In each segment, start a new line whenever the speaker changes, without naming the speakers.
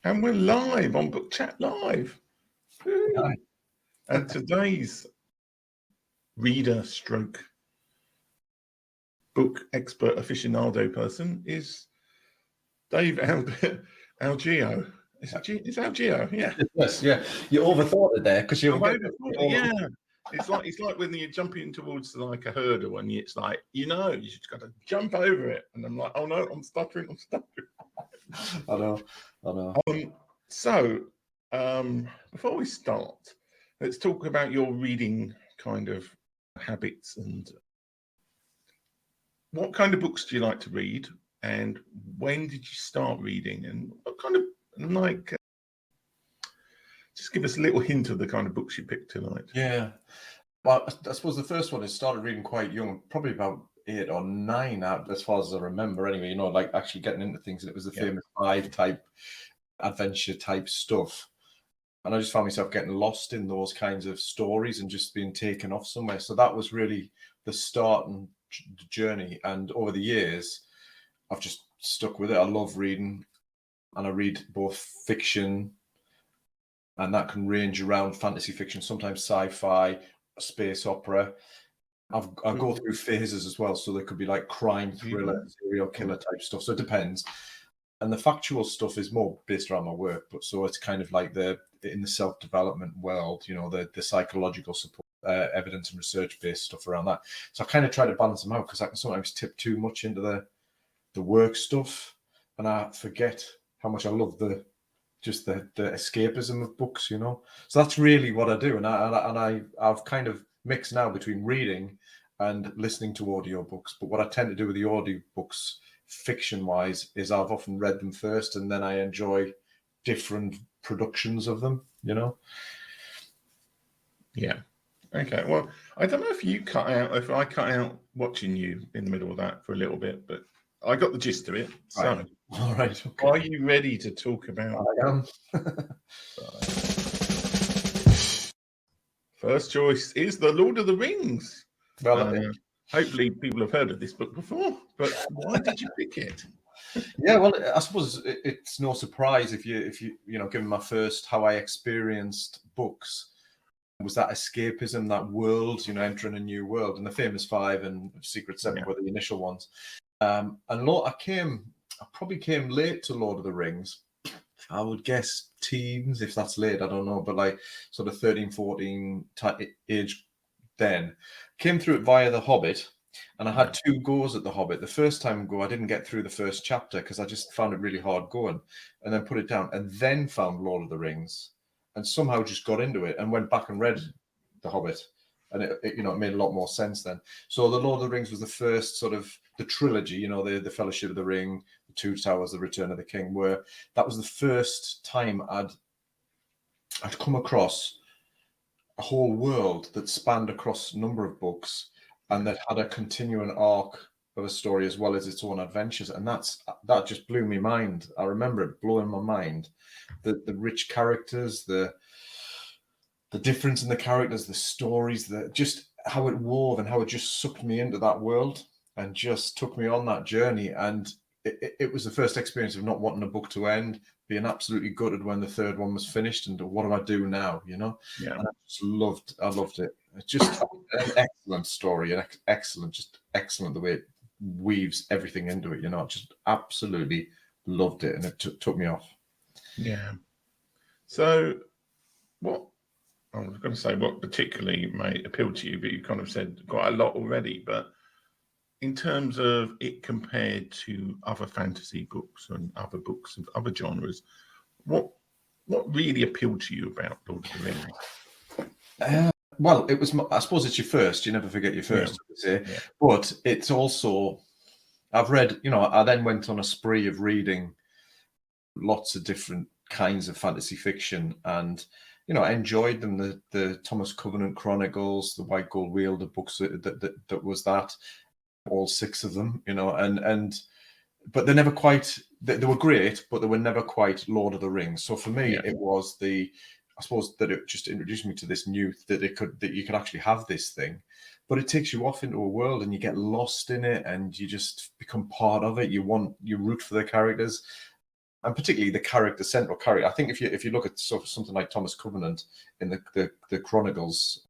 And we're live on Book Chat Live.
Hi.
And today's reader stroke book expert aficionado person is Dave Algeo. It's Algeo, yeah.
Yes, yeah. You overthought it there because you were getting
Yeah. It's like when you're jumping towards like a hurdle and it's like, you just got to jump over it. And I'm like, oh no, I'm stuttering.
I know.
So, before we start, let's talk about your reading kind of habits and what kind of books do you like to read, and when did you start reading, and what kind of just give us a little hint of the kind of books you picked tonight.
Yeah. Well, I suppose the first one is started reading quite young, probably about 8 or 9, as far as I remember. Anyway, like actually getting into things, and it was the famous 5 type adventure type stuff. And I just found myself getting lost in those kinds of stories and just being taken off somewhere. So that was really the start and journey. And over the years, I've just stuck with it. I love reading, and I read both fiction, and that can range around fantasy fiction, sometimes sci-fi, space opera. I go through phases as well. So there could be like crime, thriller, serial killer type stuff. So it depends. And the factual stuff is more based around my work, but so it's kind of like in the self-development world, the psychological support, evidence and research-based stuff around that. So I kind of try to balance them out because I can sometimes tip too much into the work stuff, and I forget how much I love the escapism of books, So that's really what I do, and I've kind of mixed now between reading and listening to audiobooks. But what I tend to do with the audiobooks, fiction-wise, is I've often read them first, and then I enjoy different productions of them,
Yeah. Okay. Well, I don't know if I cut out watching you in the middle of that for a little bit, but I got the gist of it.
Right.
So,
all right. Okay.
Are you ready to talk about?
I am.
First choice is The Lord of the Rings.
Well,
hopefully people have heard of this book before, but why did you pick it?
Yeah, well, I suppose it's no surprise if you given my first how I experienced books was that escapism, that world, entering a new world, and the famous 5 and Secret 7 were the initial ones. And I probably came late to Lord of the Rings. I would guess teens, if that's late, I don't know, but like sort of 13, 14 age then. Came through it via The Hobbit, and I had 2 goes at The Hobbit. The first time go, I didn't get through the first chapter because I just found it really hard going, and then put it down, and then found Lord of the Rings, and somehow just got into it and went back and read The Hobbit. And it made a lot more sense then. So the Lord of the Rings was the first sort of the trilogy, the Fellowship of the Ring, the Two Towers, the Return of the King, where that was the first time I'd come across a whole world that spanned across a number of books and that had a continuing arc of a story as well as its own adventures. And that just blew my mind. I remember it blowing my mind. The rich characters, the difference in the characters, the stories, just how it wove and how it just sucked me into that world and just took me on that journey. And it was the first experience of not wanting a book to end, being absolutely gutted when the third one was finished, and what do I do now,
Yeah.
And I loved it. It's just an excellent story, and excellent the way it weaves everything into it, just absolutely loved it, and it took me off.
Yeah. So I was going to say what particularly may appeal to you, but you kind of said quite a lot already. But in terms of it compared to other fantasy books and other books of other genres, what really appealed to you about Lord of the Rings?
Well, it was. I suppose it's your first. You never forget your first, but it's also. I've read. I then went on a spree of reading lots of different kinds of fantasy fiction, and I enjoyed them. The Thomas Covenant Chronicles, the White Gold Wielder books. That was that. All 6 of them, but they never quite. They were great, but they were never quite Lord of the Rings. So for me, it was I suppose that it just introduced me to this new that you could actually have this thing, but it takes you off into a world and you get lost in it and you just become part of it. You root for the characters. and particularly the central character. I think if you look at sort of something like Thomas Covenant in the Chronicles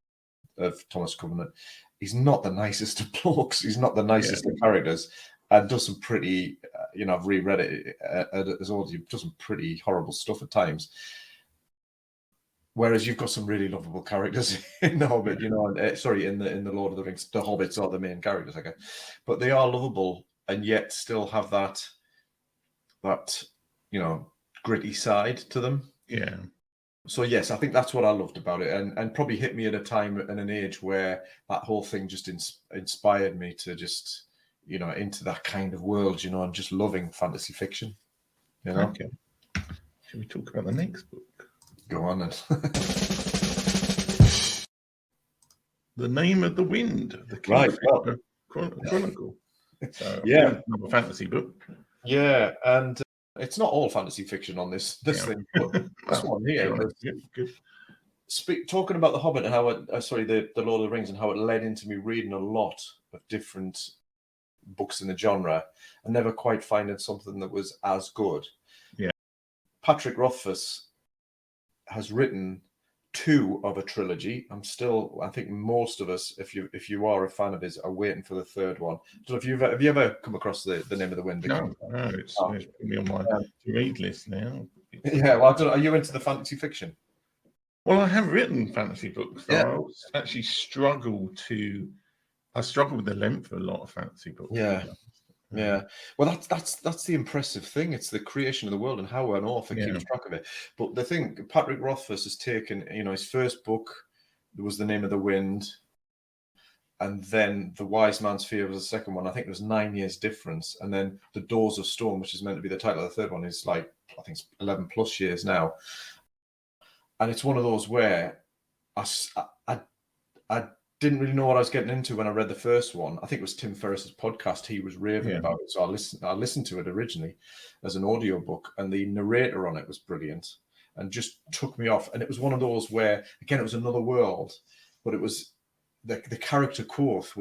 of Thomas Covenant, he's not the nicest of blokes. He's not the nicest of characters, and does some pretty, I've reread it as old. He does some pretty horrible stuff at times. Whereas you've got some really lovable characters in The Hobbit, in the Lord of the Rings. The Hobbits are the main characters, I guess, but they are lovable and yet still have that gritty side to them.
Yeah.
So yes, I think that's what I loved about it, and probably hit me at a time and an age where that whole thing just inspired me to just into that kind of world, and just loving fantasy fiction.
Okay. Should we talk about the next book?
Go on then.
The Name of the Wind, the
Kingkiller
Chronicle. So another fantasy book.
Yeah, and it's not all fantasy fiction on this thing, but this one here.
Good.
Talking about The Hobbit and how the Lord of the Rings and how it led into me reading a lot of different books in the genre and never quite finding something that was as good.
Yeah.
Patrick Rothfuss has written 2 of a trilogy. I think most of us, if you are a fan of his, are waiting for the 3rd one. So have you ever come across the Name of the Wind?
No, it's probably on my read list now.
Yeah, well, I don't know. Are you into the fantasy fiction?
Well, I have written fantasy books. So I actually struggle with the length of a lot of fantasy books.
Yeah. Well, that's the impressive thing. It's the creation of the world and how an author keeps track of it. But the thing, Patrick Rothfuss has taken, his first book was The Name of the Wind, and then The Wise Man's Fear was the second one. I think there was 9 years difference, and then The Doors of Stone, which is meant to be the title of the 3rd one, is I think it's 11 plus years now. And it's one of those where I didn't really know what I was getting into when I read the first one. I think it was Tim Ferriss's podcast. He was raving about it. So I listened to it originally as an audiobook, and the narrator on it was brilliant and just took me off. And it was one of those where, again, it was another world, but it was the character Quoth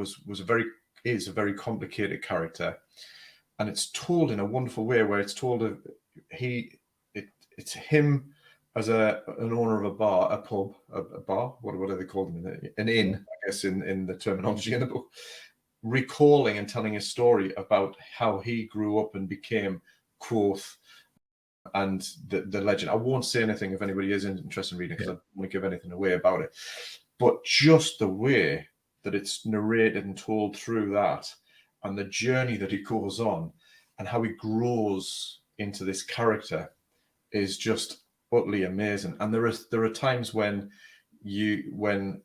is a very complicated character. And it's told in a wonderful way where it's told it's him as an owner of a bar, a pub, a bar, what do they call them? An inn, I guess, in the terminology in the book, recalling and telling a story about how he grew up and became Quoth and the legend. I won't say anything if anybody is interested in reading because I don't want to give anything away about it. But just the way that it's narrated and told through that and the journey that he goes on and how he grows into this character is just utterly amazing. And there are times when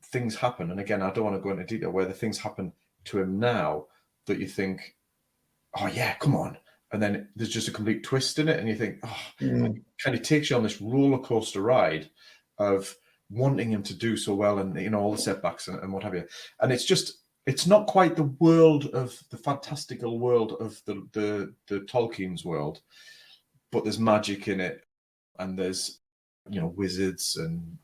things happen, and again, I don't want to go into detail, where the things happen to him now that you think, oh yeah, come on, and then there's just a complete twist in it, and you think, it kind of takes you on this roller coaster ride of wanting him to do so well, and all the setbacks and what have you. And it's not quite the world of the fantastical world of the Tolkien's world, but there's magic in it. And there's, wizards and,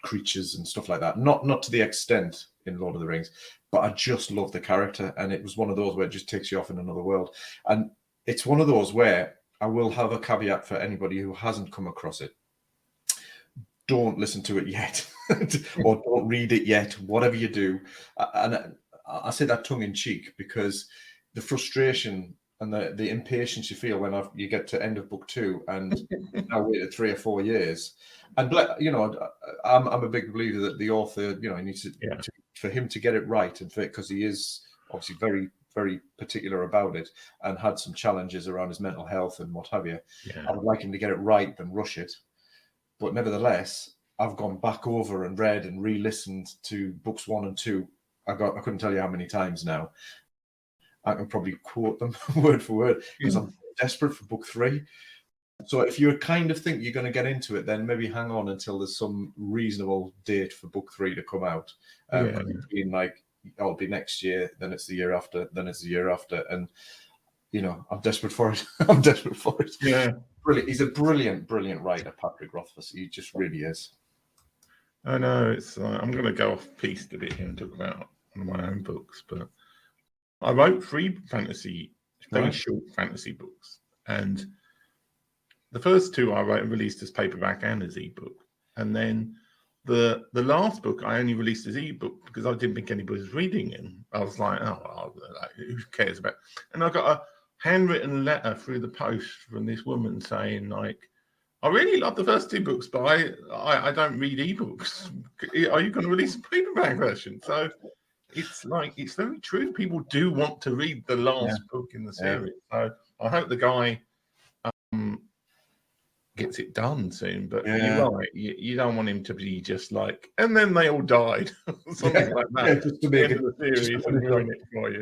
creatures and stuff like that. Not to the extent in Lord of the Rings, but I just love the character. And it was one of those where it just takes you off in another world. And it's one of those where I will have a caveat for anybody who hasn't come across it. Don't listen to it yet or don't read it yet, whatever you do. And I say that tongue in cheek because the frustration and the impatience you feel when you get to end of book 2 and now waited 3 or 4 years. And I'm a big believer that the author, he needs to for him to get it right, and because he is obviously very, very particular about it and had some challenges around his mental health and what have you. I would like him to get it right than rush it. But nevertheless, I've gone back over and read and re-listened to books 1 and 2. I couldn't tell you how many times now. I can probably quote them word for word because I'm desperate for book 3. So if you kind of think you're going to get into it, then maybe hang on until there's some reasonable date for book 3 to come out. Being it'll be next year, then it's the year after, then it's the year after. And, I'm desperate for it. I'm desperate for it.
Yeah.
Brilliant. He's a brilliant, brilliant writer, Patrick Rothfuss. He just really is.
I know. It's I'm going to go off piste a bit here and talk about one of my own books, but I wrote 3 very short fantasy books, and the first two I wrote and released as paperback and as ebook, and then the last book I only released as ebook because I didn't think anybody was reading it. I was like, oh, well, like, who cares about? And I got a handwritten letter through the post from this woman saying, like, I really love the first two books, but I don't read ebooks. Are you going to release a paperback version? So it's like, it's very true. People do want to read the last book in the series. So I hope the guy gets it done soon. But you're right. You don't want him to be just like, and then they all died, something like that.
Yeah, just to make it
the series and ruin it for you.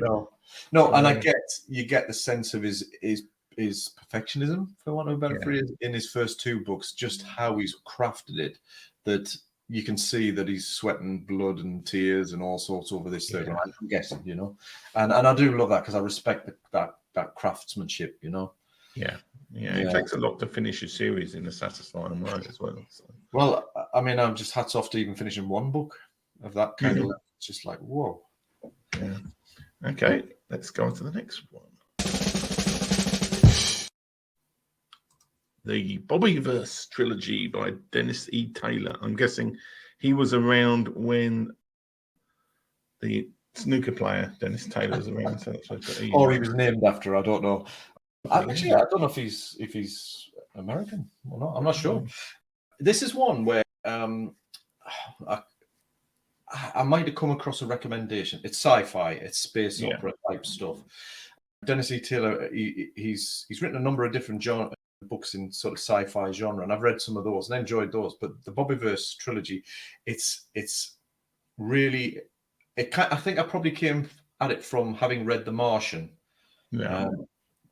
No, and you get the sense of his perfectionism, for want of a better phrase, in his first two books. Just how he's crafted it, that you can see that he's sweating blood and tears and all sorts over this third one. I'm guessing, you know, and I do love that because I respect that craftsmanship, you know.
Yeah. It takes a lot to finish a series in a satisfying way as well. So.
Well, I mean, I'm just hats off to even finishing one book of that kind of level. It's just like, whoa.
Yeah. Okay, let's go on to the next one. The Bobiverse trilogy by Dennis E. Taylor. I'm guessing he was around when the snooker player Dennis Taylor was around. So that's what
or he was named after. I don't know. Actually, I don't know if he's American or not. I'm not sure. This is one where I might have come across a recommendation. It's sci-fi. It's space opera type stuff. Dennis E. Taylor. He's written a number of different books in sort of sci-fi genre, and I've read some of those and enjoyed those. But the Bobiverse trilogy, it's really. I think I probably came at it from having read The Martian.
Yeah.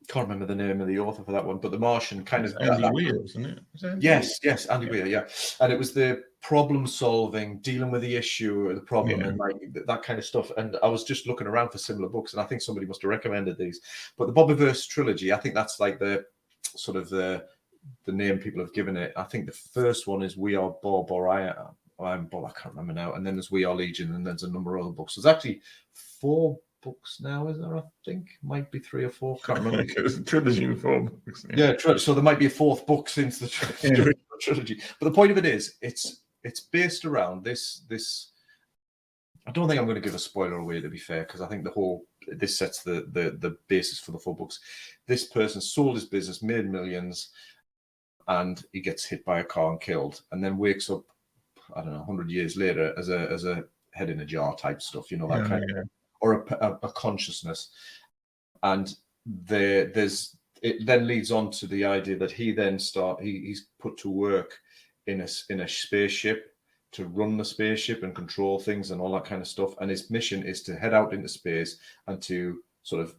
Can't remember the name of the author for that one, but The Martian kind of
Andy Weir, isn't it?
Yes, Andy Weir, yeah. And it was the problem solving, dealing with the issue or the problem, and like that kind of stuff. And I was just looking around for similar books, and I think somebody must have recommended these. But the Bobiverse trilogy, I think that's like the sort of the name people have given it. I think the first one is We Are Bob, or I'm Bob. I can't remember now. And then there's We Are Legion, and there's a number of other books. There's actually 4 books now, is there? I think might be 3 or 4. Can't remember.
It's a trilogy of 4 books.
So there might be a 4th book since the trilogy. But the point of it is, it's based around this. I don't think I'm going to give a spoiler away, to be fair, because I think this sets the basis for the 4 books. This person sold his business, made millions, and he gets hit by a car and killed, and then wakes up, I don't know, 100 years later as a head in a jar type stuff, you know, that kind of. Or a consciousness, and it then leads on to the idea that he then he's put to work in a spaceship to run the spaceship and control things and all that kind of stuff. And his mission is to head out into space and to sort of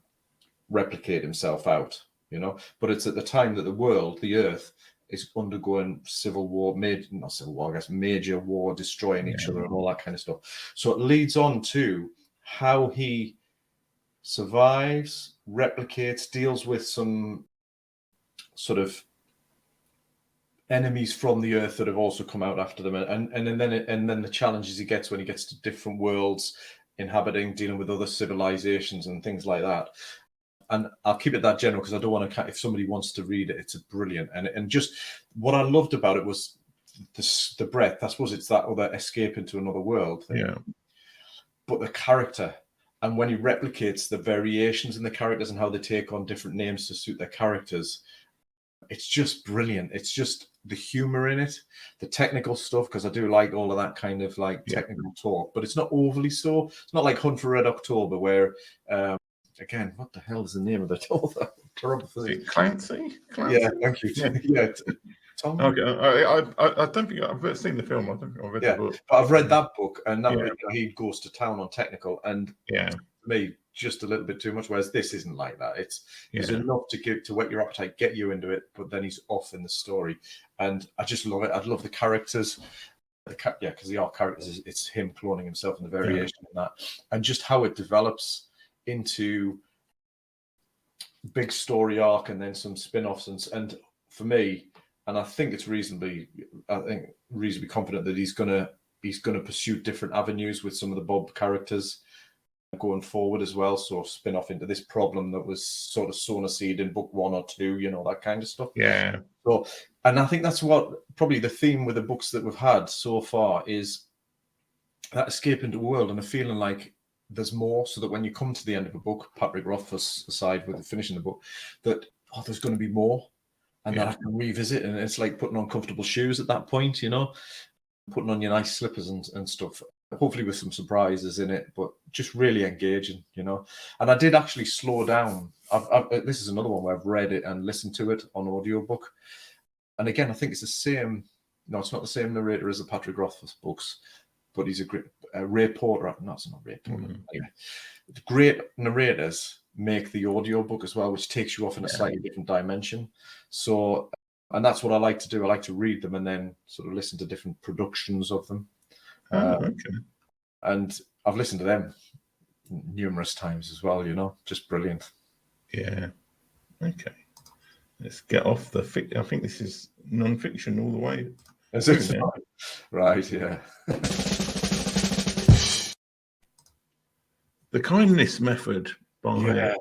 replicate himself out, you know. But it's at the time that the Earth is undergoing major war, destroying each other and all that kind of stuff. So it leads on to how he survives, replicates, deals with some sort of enemies from the Earth that have also come out after them, and then the challenges he gets when he gets to different worlds, inhabiting, dealing with other civilizations and things like that. And I'll keep it that general because I don't want to. If somebody wants to read it, it's brilliant. And just what I loved about it was the breadth. I suppose it's that other escape into another world thing.
Yeah.
But the character, and when he replicates the variations in the characters and how they take on different names to suit their characters, it's just brilliant. It's just the humor in it, the technical stuff, because I do like all of that kind of like technical talk, but it's not overly so. It's not like Hunt for Red October, where again, what the hell is the name of the author? Terrible thing.
Clancy?
Yeah, thank you. Yeah. Tom?
Okay, I don't think I've seen the film. I don't think I've read the book.
But I've read that book, and that he goes to town on technical, and
for
me, just a little bit too much. Whereas this isn't like that. It's enough to whet your appetite, get you into it, but then he's off in the story, and I just love it. I love the characters. Because they are characters. It's him cloning himself and the variation in that, and just how it develops into big story arc, and then some spin-offs, and for me. And I think it's reasonably confident that he's gonna pursue different avenues with some of the Bob characters. going forward as well. So spin off into this problem that was sort of sown a seed in book 1 or 2, you know, that kind of stuff.
Yeah.
So, and I think that's what probably the theme with the books that we've had so far is that escape into the world and a feeling like there's more, so that when you come to the end of a book, Patrick Rothfuss aside with finishing the book, that, oh, there's going to be more, and that I can revisit. And it's like putting on comfortable shoes at that point, you know, putting on your nice slippers and stuff, hopefully with some surprises in it, but just really engaging, you know. And I did actually slow down. This is another one where I've read it and listened to it on audiobook. And again, I think it's the same. No, it's not the same narrator as the Patrick Rothfuss books, but he's a great Ray Porter. No, it's not Ray Porter. Anyway, great narrators make the audiobook as well, which takes you off in a slightly different dimension. So, and that's what I like to do. I like to read them and then sort of listen to different productions of them. And I've listened to them numerous times as well, you know, just brilliant.
Yeah. Okay. Let's get off the fiction. I think this is non-fiction all the way.
Is it? Right, yeah.
The Kindness Method by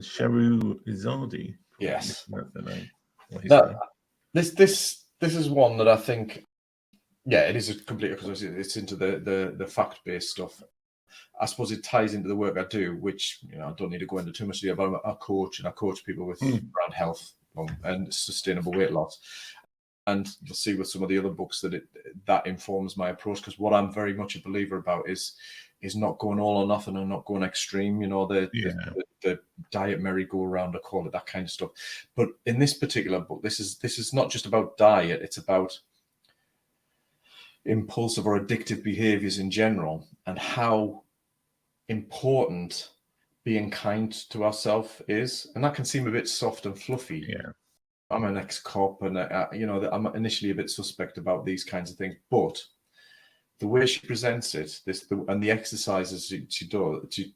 Shahroo Izadi.
Yes.
That's the name.
This is one that I think, it is a complete, because it's into the fact-based stuff. I suppose it ties into the work I do, which, you know, I don't need to go into too much detail, but I'm a coach, and I coach people with around health and sustainable weight loss. And you'll see with some of the other books that informs my approach, because what I'm very much a believer about is not going all or nothing and not going extreme, you know, the diet merry-go-round, I call it, that kind of stuff. But in this particular book, this is not just about diet, it's about impulsive or addictive behaviors in general, and how important being kind to ourselves is. And that can seem a bit soft and fluffy.
Yeah.
I'm an ex-cop, and you know, I'm initially a bit suspect about these kinds of things, but the way she presents it, and the exercises she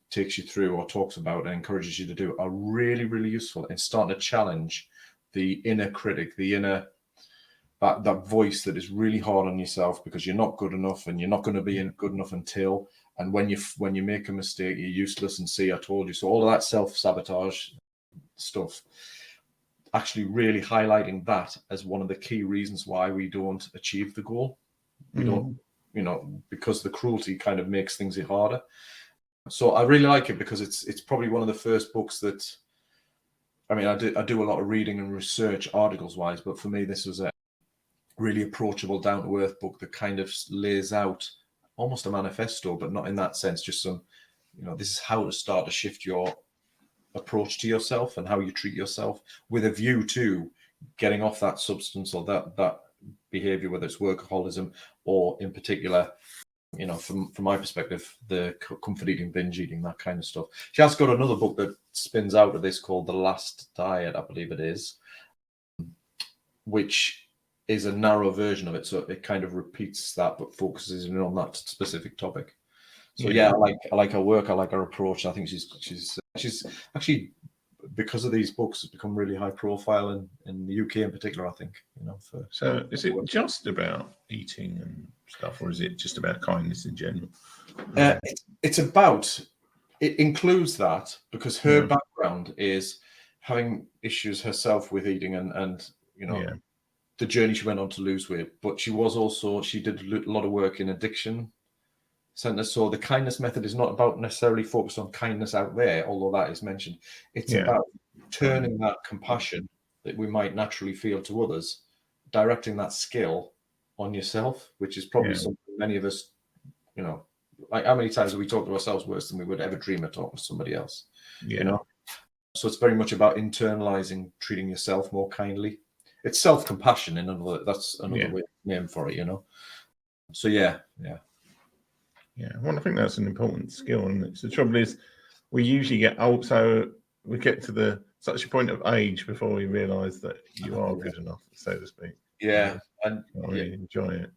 takes you through or talks about and encourages you to do are really, really useful in starting to challenge the inner critic, the inner that voice that is really hard on yourself because you're not good enough and you're not going to be good enough until, and when you make a mistake, you're useless, and see, I told you so. All of that self-sabotage stuff, actually really highlighting that as one of the key reasons why we don't achieve the goal. We don't, you know, because the cruelty kind of makes things harder. So I really like it because it's probably one of the first books that, I mean, I do a lot of reading and research articles wise, but for me, this was a really approachable, down to earth book that kind of lays out almost a manifesto, but not in that sense, just some, you know, this is how to start to shift your approach to yourself and how you treat yourself, with a view to getting off that substance or that behavior, whether it's workaholism or, in particular, you know, from my perspective, the comfort eating, binge eating, that kind of stuff. She has got another book that spins out of this called The Last Diet, I believe it is, which is a narrow version of it, so it kind of repeats that but focuses in on that specific topic. So I like her work, I like her approach. I think she's actually, because of these books, has become really high profile in the UK in particular, I think, you know.
So is it just about eating and stuff, or is it just about kindness in general?
It includes that, because her background is having issues herself with eating and you know, the journey she went on to lose weight, but she did a lot of work in addiction centers. So the kindness method is not about necessarily focused on kindness out there, although that is mentioned. It's about turning that compassion that we might naturally feel to others, directing that skill on yourself, which is probably something many of us, you know, like, how many times have we talked to ourselves worse than we would ever dream of talking to somebody else? You know, so it's very much about internalizing, treating yourself more kindly. It's self-compassion that's another name for it, you know. So
well, I think that's an important skill, and the trouble is, we usually get old, so we get to such a point of age before we realise that you are good enough, so to speak.
And
I really enjoy it.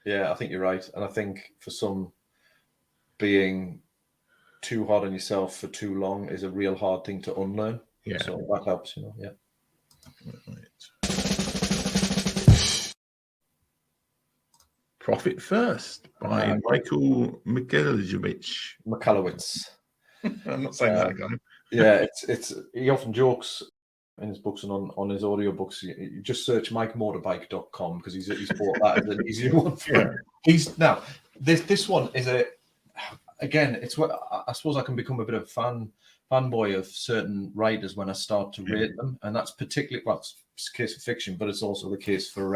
Yeah, I think you're right, and I think for some, being too hard on yourself for too long is a real hard thing to unlearn. So that helps, you know.
Right. Profit First by Michalowicz.
Michalowicz.
I'm not saying that again.
Yeah, it's he often jokes in his books and on his audiobooks. You just search mikemotorbike.com because he's bought that as an easier one for him. He's now this one is again, it's what I suppose I can become a bit of fanboy of certain writers when I start to rate them, and that's particularly it's the case for fiction, but it's also the case for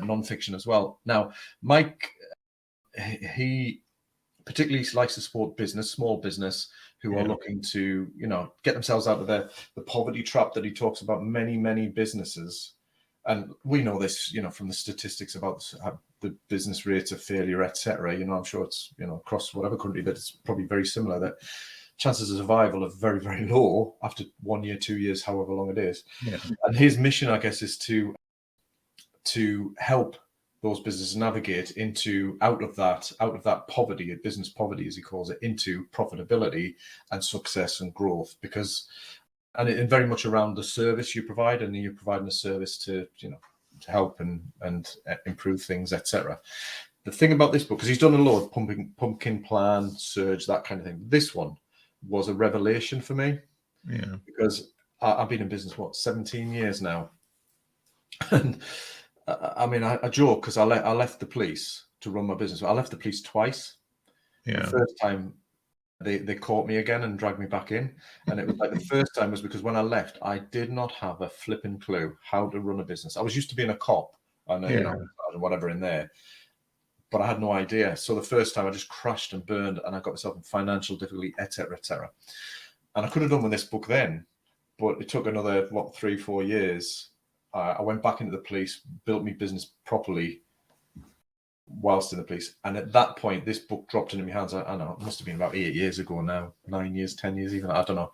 non-fiction as well. Now, Mike, he particularly likes to support small business, who are looking to, get themselves out of the poverty trap that he talks about. Many businesses, and we know this, from the statistics about the business rates of failure, etc. I'm sure it's, across whatever country, that it's probably very similar, that chances of survival are very, very low after 1 year, 2 years, however long it is.
Yeah.
And his mission, I guess, is to help those businesses navigate out of that poverty, business poverty as he calls it, into profitability and success and growth. And very much around the service you provide, and you're providing a service to help and improve things, etc. The thing about this book, because he's done a lot of Pumpkin Plan, Surge, that kind of thing. This one was a revelation for me.
Yeah.
Because I've been in business 17 years now, and I mean, I joke because I left the police to run my business. I left the police twice.
Yeah.
The first time they caught me again and dragged me back in. And it was like the first time was because when I left, I did not have a flipping clue how to run a business. I was used to being a cop and whatever in there, but I had no idea. So the first time I just crashed and burned, and I got myself in financial difficulty, etc., etc. And I could have done with this book then, but it took another 3-4 years. I went back into the police, built my business properly whilst in the police. And at that point, this book dropped into my hands. I know, it must have been about 8 years ago now, 9 years, 10 years even, I don't know.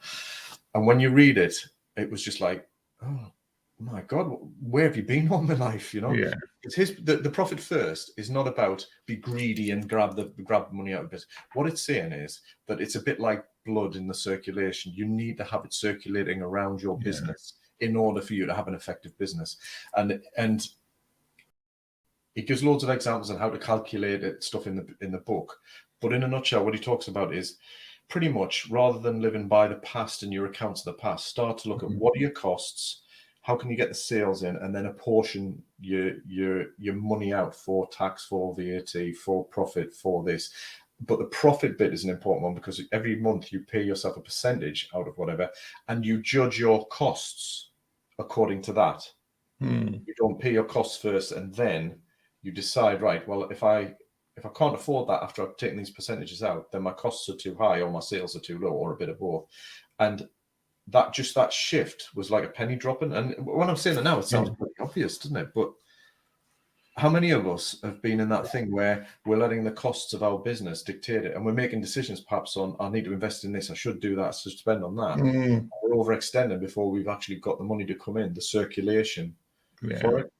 And when you read it, it was just like, oh my God, where have you been all my life?
Yeah.
It's the profit first is not about be greedy and grab the money out of it. What it's saying is that it's a bit like blood in the circulation. You need to have it circulating around your business in order for you to have an effective business. And it gives loads of examples on how to calculate stuff in the book. But in a nutshell, what he talks about is pretty much, rather than living by the past and your accounts of the past, start to look at what are your costs, how can you get the sales in, and then apportion your money out for tax, for VAT, for profit, for this. But the profit bit is an important one, because every month you pay yourself a percentage out of whatever, and you judge your costs according to that. You don't pay your costs first, and then you decide, right, well, if I can't afford that after I've taken these percentages out, then my costs are too high or my sales are too low, or a bit of both. And that shift was like a penny dropping. And when I'm saying it now, it sounds pretty obvious, doesn't it? But how many of us have been in that thing where we're letting the costs of our business dictate it, and we're making decisions perhaps on, I need to invest in this, I should do that, I should spend on that. We're overextending before we've actually got the money to come in, the circulation for it.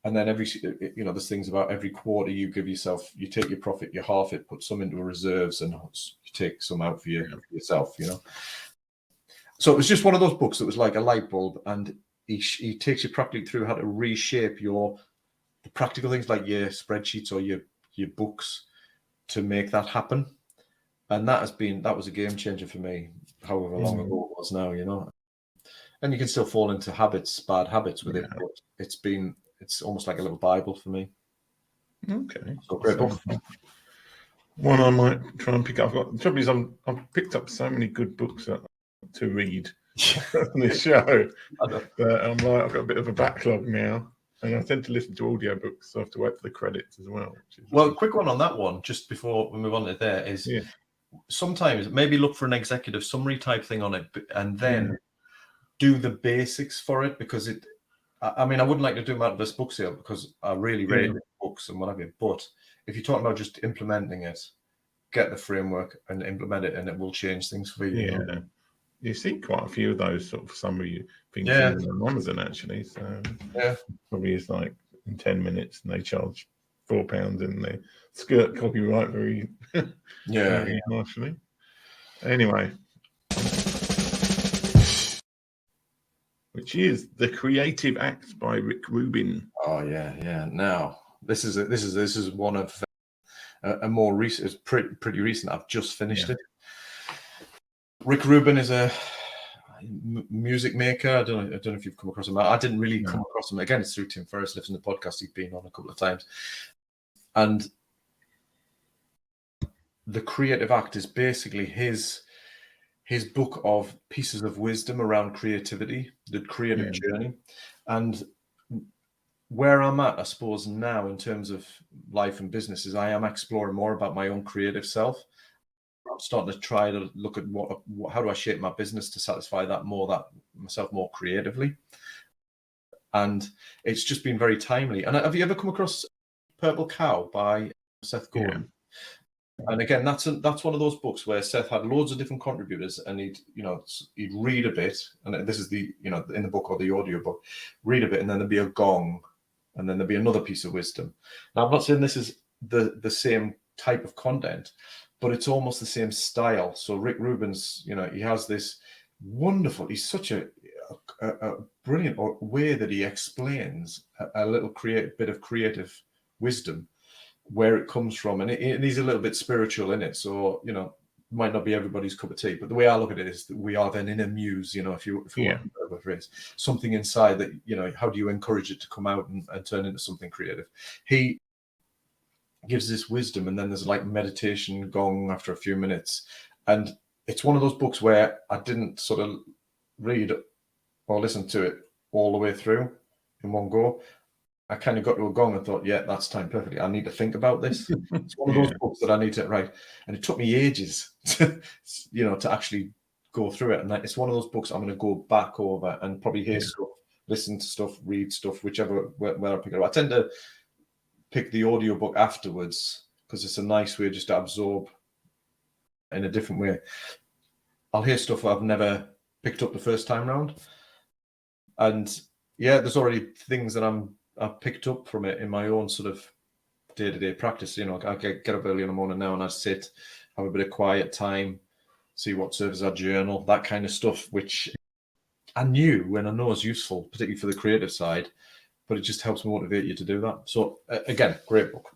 And then there's things about every quarter you give yourself, you take your profit, you half it, put some into reserves, and you take some out for yourself, So it was just one of those books that was like a light bulb, and he takes you practically through how to reshape the practical things like your spreadsheets or your books to make that happen. And that was a game changer for me, however long ago it was now, And you can still fall into bad habits with it, but it's almost like a little Bible for me.
Okay.
So great book.
One I might try and pick up. The trouble is, I've picked up so many good books to read on this show, but I'm like, I've got a bit of a backlog now, and I tend to listen to audiobooks, so I have to wait for the credits as well.
Well, quick one on that one, just before we move on to there, is sometimes maybe look for an executive summary type thing on it, and then do the basics for it, because I mean, I wouldn't like to do them out of this book sale, because I really read books and what have you. But if you're talking about just implementing it, get the framework and implement it, and it will change things for you.
Yeah. You see quite a few of those sort of summary things on Amazon, actually. So probably is like in 10 minutes, and they charge £4, and they skirt copyright very harshly. Anyway, which is The Creative Act by Rick Rubin.
Oh yeah. Now this is one of a more recent. It's pretty recent. I've just finished it. Rick Rubin is a music maker. I don't know if you've come across him. I didn't really come across him. Again, it's through Tim Ferriss, lives in the podcast he's been on a couple of times. And The Creative Act is basically his book of pieces of wisdom around creativity, the creative journey. And where I'm at, I suppose, now in terms of life and business is I am exploring more about my own creative self. I'm starting to try to look at how do I shape my business to satisfy myself more creatively. And it's just been very timely. And have you ever come across Purple Cow by Seth Godin? Yeah. And again, that's one of those books where Seth had loads of different contributors, and he'd read a bit, and this is in the book or the audio book, read a bit, and then there'd be a gong, and then there'd be another piece of wisdom. Now, I'm not saying this is the same type of content, but it's almost the same style. So Rick Rubin's, he has this wonderful, he's such a brilliant way that he explains a little bit of creative wisdom, where it comes from. And he's a little bit spiritual in it. So, might not be everybody's cup of tea, but the way I look at it is that we are then in a muse, if you want to phrase, something inside that, how do you encourage it to come out and turn into something creative? He gives this wisdom, and then there's like meditation gong after a few minutes. And it's one of those books where I didn't sort of read or listen to it all the way through in one go. I kind of got to a gong and thought, yeah, that's timed perfectly. I need to think about this. It's one of those books that I need to write. And it took me ages to actually go through it. And it's one of those books I'm going to go back over and probably hear stuff, listen to stuff, read stuff, where I pick it up. I tend to pick the audiobook afterwards because it's a nice way just to absorb in a different way. I'll hear stuff I've never picked up the first time round. And there's already things that I've picked up from it in my own sort of day-to-day practice. I get up early in the morning now and I sit, have a bit of quiet time, see what serves as a journal, that kind of stuff, which I knew and I know is useful, particularly for the creative side, but it just helps motivate you to do that. So again, great book.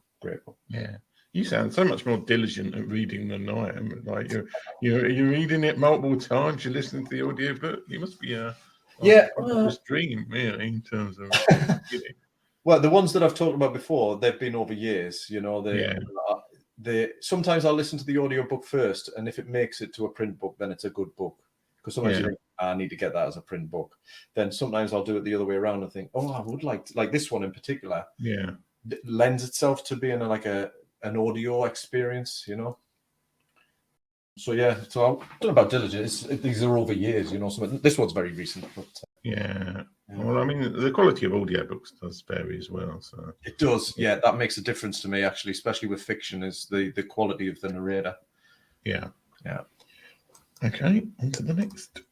Yeah. You sound so much more diligent at reading than I am. Like you're reading it multiple times, you're listening to the audiobook. You must be a dream, really, in terms of
Well, the ones that I've talked about before, they've been over years. Sometimes I'll listen to the audiobook first, and if it makes it to a print book, then it's a good book. Because sometimes you think, I need to get that as a print book. Then sometimes I'll do it the other way around and think, I would like this one in particular.
Yeah,
lends itself to being an audio experience, So I don't know about diligence. These are over years, So this one's very recent, but
Well, I mean, the quality of audiobooks does vary as well. So
it does, that makes a difference to me, actually, especially with fiction, is the quality of the narrator.
Yeah. Okay, on to the next.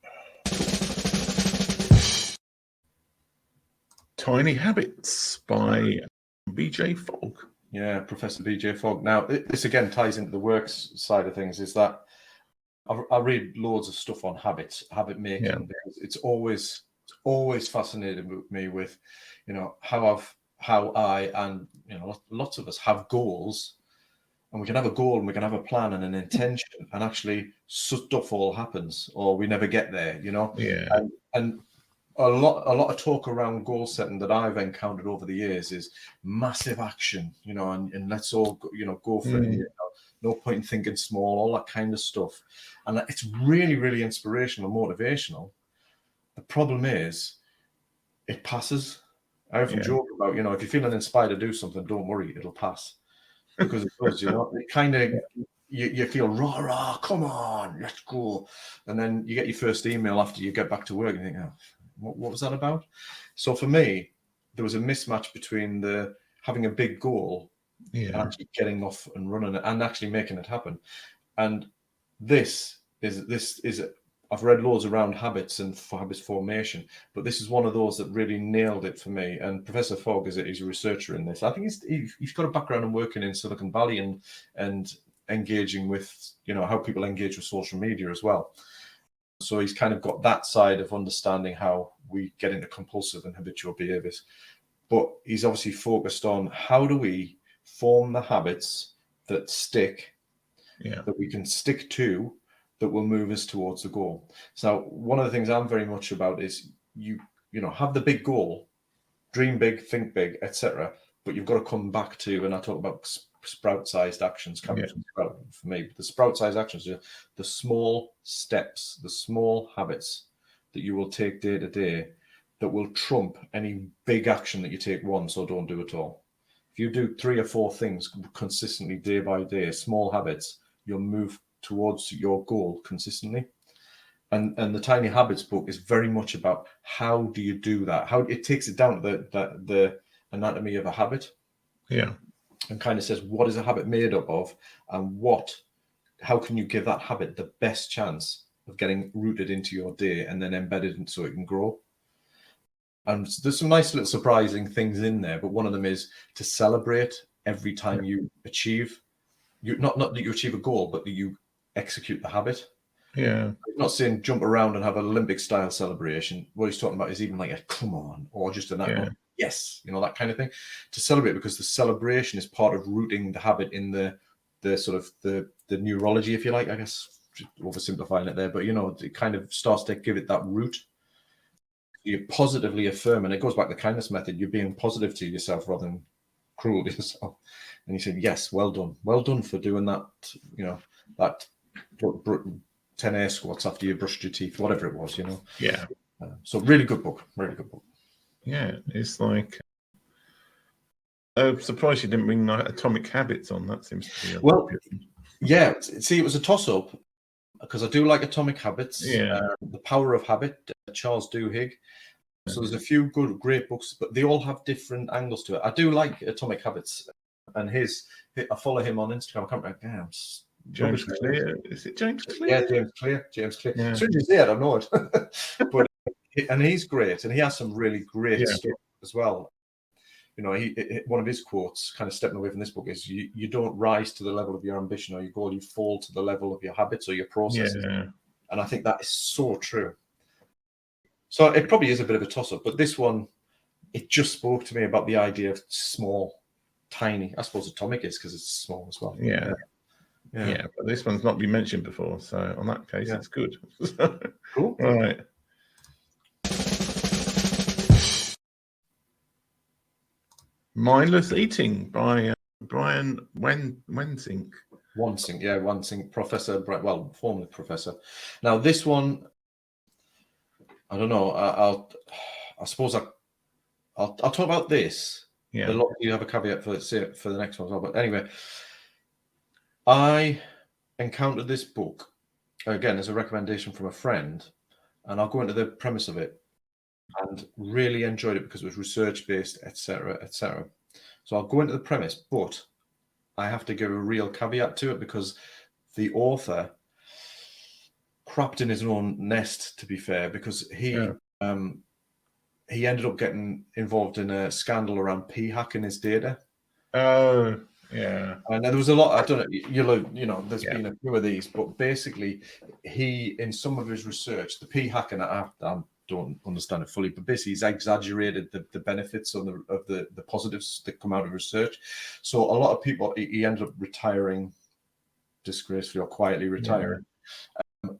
Tiny Habits by B.J. Fogg.
Yeah, Professor B.J. Fogg. Now, this again ties into the works side of things, is that I read loads of stuff on habit making, because it's always fascinated me with, how I and lots of us have goals, and we can have a goal and we can have a plan and an intention, and actually stuff all happens, or we never get there, and a lot of talk around goal setting that I've encountered over the years is massive action, and let's all go for it. No point in thinking small, all that kind of stuff. And it's really, really inspirational and motivational. The problem is it passes. I often joke about, if you're feeling inspired to do something, don't worry, it'll pass. Because it does, it kind of, you feel, rah, come on, let's go. And then you get your first email after you get back to work and you think, what was that about? So for me, there was a mismatch between having a big goal and actually getting off and running it and actually making it happen. And this is I've read loads around habits and habits formation, but this is one of those that really nailed it for me. And Professor Fogg is a researcher in this. I think he's got a background in working in Silicon Valley and engaging with how people engage with social media as well. So he's kind of got that side of understanding how we get into compulsive and habitual behaviors. But he's obviously focused on how do we form the habits that stick, that we can stick to, that will move us towards the goal. So one of the things I'm very much about is you have the big goal, dream big, think big, etc. But you've got to come back to, and I talk about sprout-sized actions coming from sprout for me. The sprout-sized actions are the small steps, the small habits that you will take day to day that will trump any big action that you take once or don't do at all. If you do 3 or 4 things consistently day by day, small habits, you'll move towards your goal consistently. And the Tiny Habits book is very much about how do you do that? How it takes it down to the anatomy of a habit.
Yeah.
And kind of says, what is a habit made up of, and how can you give that habit the best chance of getting rooted into your day and then embedded so it can grow. And there's some nice little surprising things in there, but one of them is to celebrate every time you achieve, not that you achieve a goal, but that you execute the habit.
Yeah.
I'm not saying jump around and have an Olympic style celebration. What he's talking about is even like a come on, or just yes, that kind of thing, to celebrate, because the celebration is part of rooting the habit in the sort of the neurology, if you like, I guess, oversimplifying it there, but it kind of starts to give it that root. You positively affirm, and it goes back to the kindness method. You're being positive to yourself rather than cruel to yourself. And you said, yes, well done for doing that, that 10 air squats after you brushed your teeth, whatever it was,
Yeah.
So really good book.
Yeah, it's like, I'm surprised you didn't bring Atomic Habits on. That seems to be
yeah. See, it was a toss-up because I do like Atomic Habits.
Yeah.
The Power of Habit, Charles Duhigg. So there's a few great books, but they all have different angles to it. I do like Atomic Habits, and I follow him on Instagram. I can't remember.
James Clear. Is it James Clear?
Yeah, James Clear.
Yeah.
As soon as you say it, I know it. But and he's great, and he has some really great stuff as well. One of his quotes, kind of stepping away from this book, is you don't rise to the level of your ambition or your goal, you fall to the level of your habits or your processes.
Yeah.
And I think that is so true. So it probably is a bit of a toss-up, but this one, it just spoke to me about the idea of small, tiny. I suppose Atomic is because it's small as well.
Yeah, but this one's not been mentioned before, so on that case, it's good.
Cool.
Right. Mindless Eating by Brian Wansink.
Wansink, professor, formerly professor. Now this one, I don't know. I suppose I'll talk about this.
Yeah.
A lot of you have a caveat for the next one as well. But anyway, I encountered this book again as a recommendation from a friend, and I'll go into the premise of it, and really enjoyed it because it was research based, etc., etc. So I'll go into the premise, but I have to give a real caveat to it because the author crapped in his own nest, to be fair, because he ended up getting involved in a scandal around hacking his data.
Oh, yeah.
And there was a lot. I don't know. There's been a few of these, but basically, he, in some of his research, the hacking, I don't understand it fully, but basically, he's exaggerated the benefits of the positives that come out of research. So a lot of people, he ended up retiring disgracefully or quietly retiring.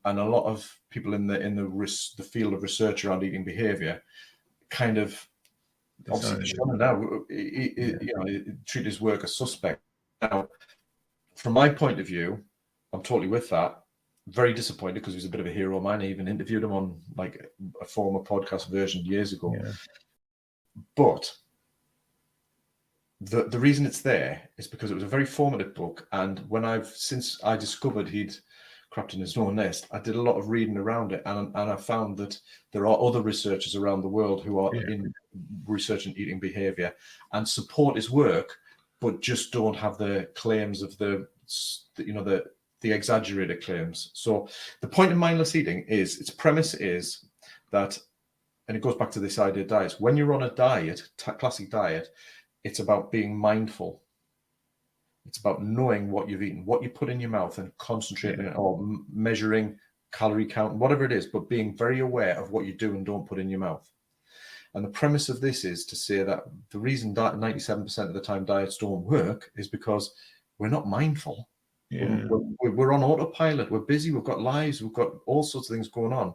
And a lot of people in the field of research around eating behavior kind of obviously treat his work as suspect. Now, from my point of view, I'm totally with that. Very disappointed because he was a bit of a hero of mine. I even interviewed him on like a former podcast version years ago. Yeah. But the reason it's there is because it was a very formative book, and since I discovered he'd crapped in his own nest, I did a lot of reading around it, and I found that there are other researchers around the world who are in researching eating behavior and support his work, but just don't have the claims of the exaggerated claims. So the point of mindless eating is, its premise is that, and it goes back to this idea of diets. When you're on a diet, classic diet, it's about being mindful. It's about knowing what you've eaten, what you put in your mouth, and concentrating or measuring calorie count, whatever it is, but being very aware of what you do and don't put in your mouth. And the premise of this is to say that the reason that 97% of the time diets don't work is because we're not mindful.
Yeah.
We're on autopilot. We're busy. We've got lives. We've got all sorts of things going on.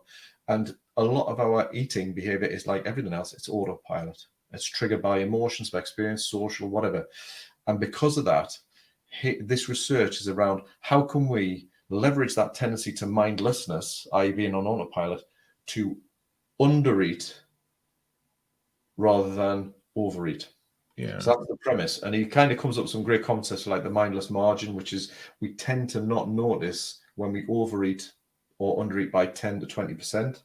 And a lot of our eating behavior is like everything else. It's autopilot. It's triggered by emotions, by experience, social, whatever. And because of that, this research is around how can we leverage that tendency to mindlessness, i.e. being on autopilot, to undereat rather than overeat.
Yeah.
So that's the premise. And he kind of comes up with some great concepts like the mindless margin, which is we tend to not notice when we overeat or undereat by 10 to 20%.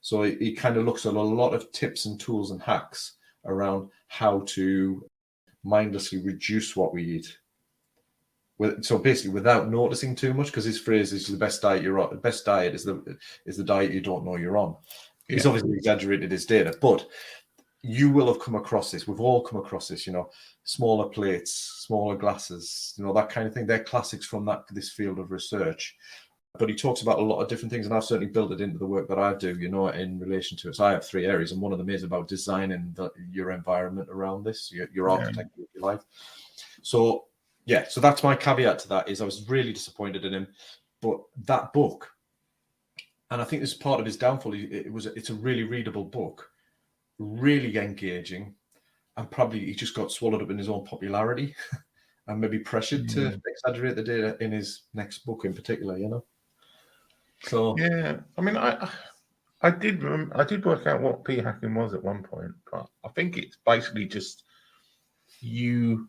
So he kind of looks at a lot of tips and tools and hacks around how to mindlessly reduce what we eat. So basically, without noticing too much, because his phrase is the best diet you're on. The best diet is the diet you don't know you're on.
Yeah.
He's obviously exaggerated his data, but you will have come across this. We've all come across this, smaller plates, smaller glasses, that kind of thing. They're classics from this field of research. But he talks about a lot of different things, and I've certainly built it into the work that I do, in relation to it. So I have 3 areas, and one of them is about designing your environment around this, your architecture of your life. So, so that's my caveat to that, is I was really disappointed in him. But that book, and I think this is part of his downfall, it's a really readable book, really engaging, and probably he just got swallowed up in his own popularity and maybe pressured to exaggerate the data in his next book in particular, So
yeah, I mean, I did work out what p-hacking was at one point, but I think it's basically just you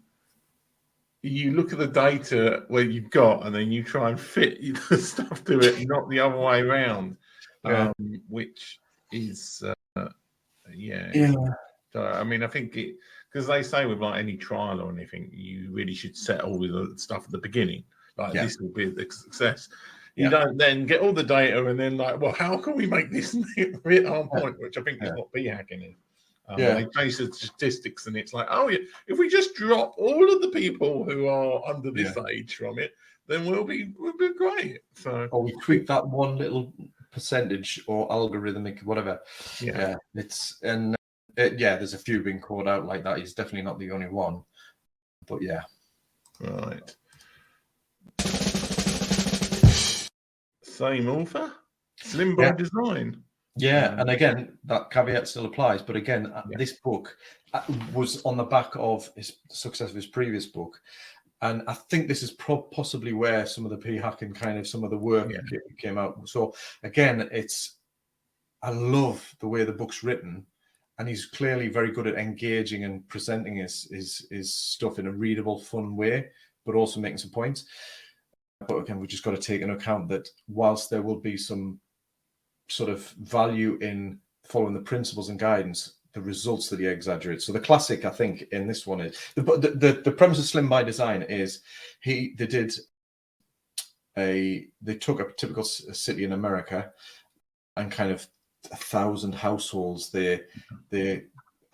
look at the data where you've got, and then you try and fit the stuff to it, not the other way around, which is So I mean, I think because they say with like any trial or anything, you really should set all of the stuff at the beginning, like this will be the success. You don't then get all the data and then like, well, how can we make this hit our point? Which I think is what p-hacking is. They change the statistics, and it's like, oh yeah, if we just drop all of the people who are under this age from it, then we'll be great. So,
or we tweak that one little percentage or algorithmic whatever. There's a few being called out like that. He's definitely not the only one, but
right. Same author, Slim by Design.
And again, that caveat still applies. But again, this book was on the back of the success of his previous book. And I think this is possibly where some of the p-hacking some of the work came out. So again, I love the way the book's written. And he's clearly very good at engaging and presenting his stuff in a readable, fun way, but also making some points. But again, we've just got to take into account that whilst there will be some sort of value in following the principles and guidance, the results that he exaggerates. So the classic, I think, in this one is the premise of Slim by Design is they took a typical city in America and kind of 1,000 households they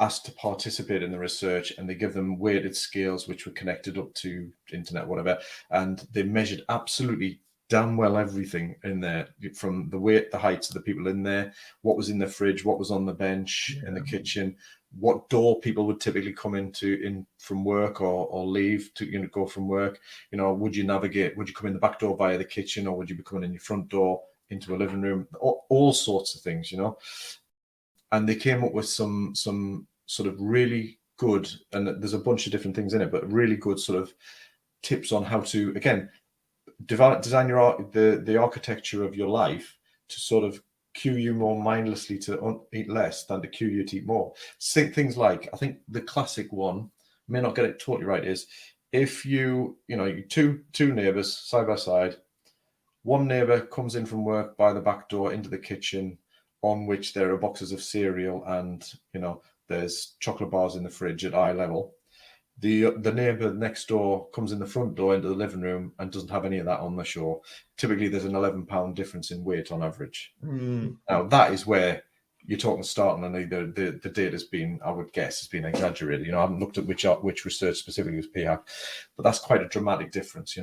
asked to participate in the research, and they give them weighted scales which were connected up to internet, whatever, and they measured absolutely damn well everything in there, from the weight, the heights of the people in there, what was in the fridge, what was on the bench in the kitchen, what door people would typically come in from work or leave to go from work. Would you come in the back door via the kitchen, or would you be coming in your front door into a living room? All sorts of things, and they came up with some sort of really good, and there's a bunch of different things in it, but really good sort of tips on how to, again, design the architecture of your life to sort of cue you more mindlessly to eat less than to cue you to eat more. Things like, I think the classic one, may not get it totally right, is if you two neighbors side by side, one neighbor comes in from work by the back door into the kitchen, on which there are boxes of cereal and there's chocolate bars in the fridge at eye level. The neighbor next door comes in the front door into the living room and doesn't have any of that on the show. Typically, there's an 11-pound difference in weight on average. Now, that is where you're talking starting, and the data's been, I would guess, has been exaggerated. I haven't looked at which research specifically was p-hack, but that's quite a dramatic difference,